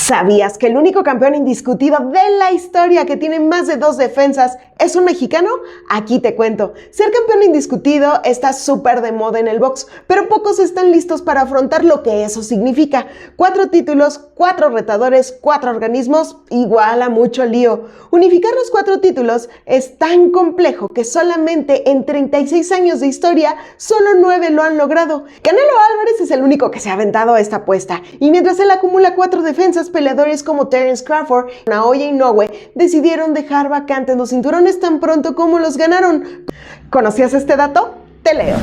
¿Sabías que el único campeón indiscutido de la historia que tiene más de 2 defensas es un mexicano? Aquí te cuento. Ser campeón indiscutido está súper de moda en el box, pero pocos están listos para afrontar lo que eso significa. 4 títulos, 4 retadores, 4 organismos, igual a mucho lío. Unificar los 4 títulos es tan complejo que solamente en 36 años de historia, solo 9 lo han logrado. Canelo Álvarez es el único que se ha aventado a esta apuesta, y mientras él acumula 4 defensas, peleadores como Terence Crawford, Naoya Inoue decidieron dejar vacantes los cinturones tan pronto como los ganaron. ¿Conocías este dato? Te leo.